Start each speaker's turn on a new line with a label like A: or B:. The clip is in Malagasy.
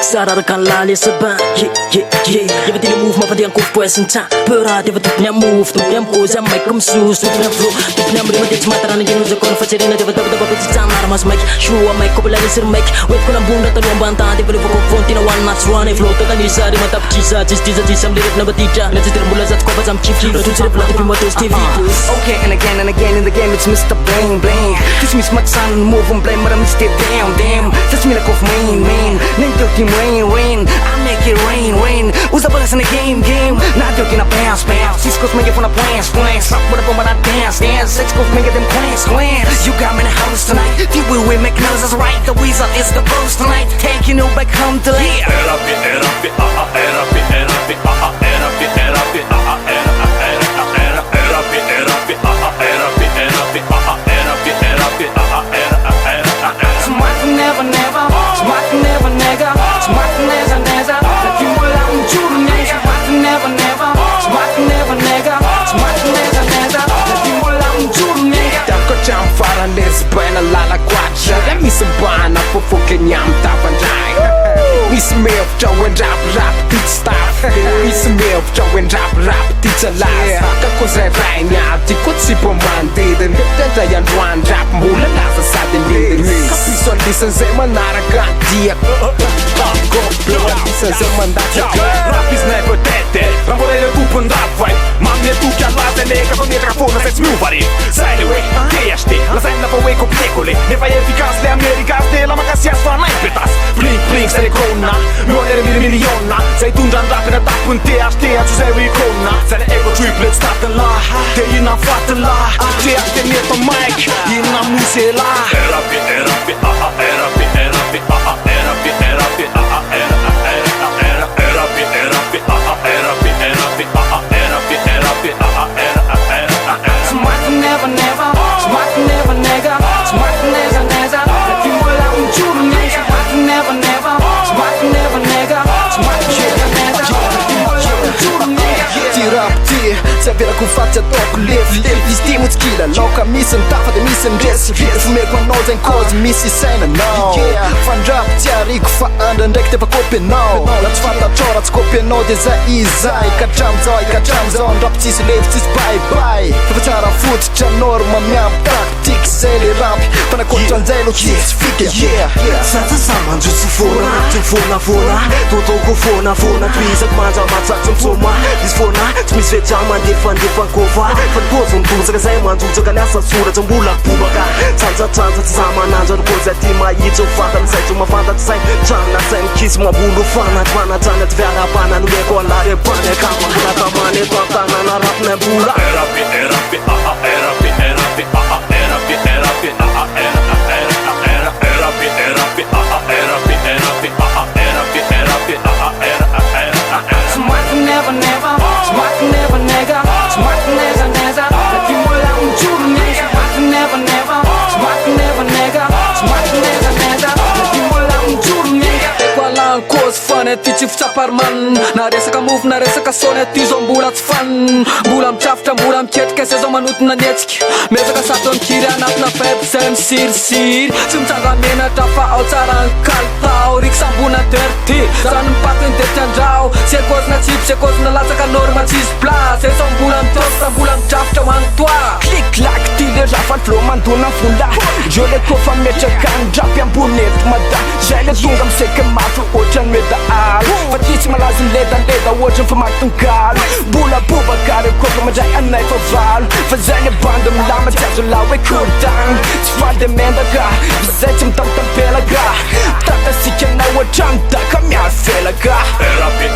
A: Sararakan lali sa ban. Jag vet inte move man för det en kort på en time. Bara det var typ när move. Typ när pose jag mic om sus. Typ när flow. Typ när man det smarta när jag nu kon för serena det var dabba på sitt samar mas mic. Show mic koppla det ser mic. Wait kuna bunda ta lomba anta det var på kontina one match one. Flow ta kan isa det mata pchisa. Tis sam liret na batija. Na tis termula zat ko bazam chief. Tu tis repla te pimo tos TV.
B: Okay and again in the game it's Mr. Bling Bling. This means my son move and blame but I'm still damn. This me like of main. Name your team rain. I make it rain. Usa bolas in the game. Not joking a bounce. Six goes make it from a plans. Stop with a bomb and I dance. Six goes make it them clans. You got me in the house tonight. Think we make noise that's right. The weasel is the boss tonight. Taking you back home to life. Lesbana lala quadra That means a bana for fucking yam tapandai Miss me of Joe and rap teach stuff Miss me of Joe and rap teach a lies Kako sa rainya tikot si pomandiden Dada yan ruan rap mula nasa sa din Kapison listen sa manarakan diak Go blow listen sa mandakan
C: Rap is never dead Rambolele tu până rap fight Mamne tu chiar la tele Ca pe microfon să-ți smiuvari Sileway, teiește Lasai la pe cu plecule Neva eficaz le americas De la magasia sva n-ai petas Blink să le crona Milionere miliona Să-i tunjan rap în atap În te aștea tu zeu icona Să le ego triplet stată la Te ina fată la Te aștea net o mic Ina muse la Erapi
B: Servera com fatia toco leve Vestimos skilla Loka missen tappade missen res Får mer på någon cause miss i scenen no Fan rap tiarik fan den räckte på koppen no Att fatta tjarat skoppen no det za izai Kacham zon rap tis lev tis bye För att köra fot tja norma miam taktik Sälj rap Pana kontran zelo tis fika
A: Sasa samman jutsu fona Totoko fona Twisak matsa som soma Dis fona Tmis vechaman Defan kova Fan kozon tuza Kasay man tuza Kalasa sura Trong bulak pubaka Tanza Tsama Nanza Koza Tima Yicho Fata Msay Tuma Fata Tsay Chana Tsay Kiss Mwa bulu Fana Twana Tana Tvera Pana Nuye Kola Repane Kama Bula Kamane Twatana Na rap Ne bula
C: Erapi
D: Ty ci wczaparman Naresaka move, naresaka sonet Ty zombulat fan Bulam czafta, bulam kietkę Sezon manut na niecki Mezaka saton kira Nap na feb, sem sir Zum caga mena trafa Au caran kaltau Riksam buna terti Zaran paten tertian rau Sekos na chip, sekos na lasaka norma Cis pla Sezon bulam tostra, bulam czafta Mantua
B: Click clack, tyle rafan flow man tuna funda Jole kofa mecha kan drap yang bunet mada Jale tungam seke mafu ojan meda al Fatisi malazin leda ojan för makten gal Bula buba kare kofa majai anai för val För zane bandum lama tjazzo lawe kurdang Svalde menda ga Vizetim tam pela ga Tata sike na wajan Daka miar fela ga
C: Erapi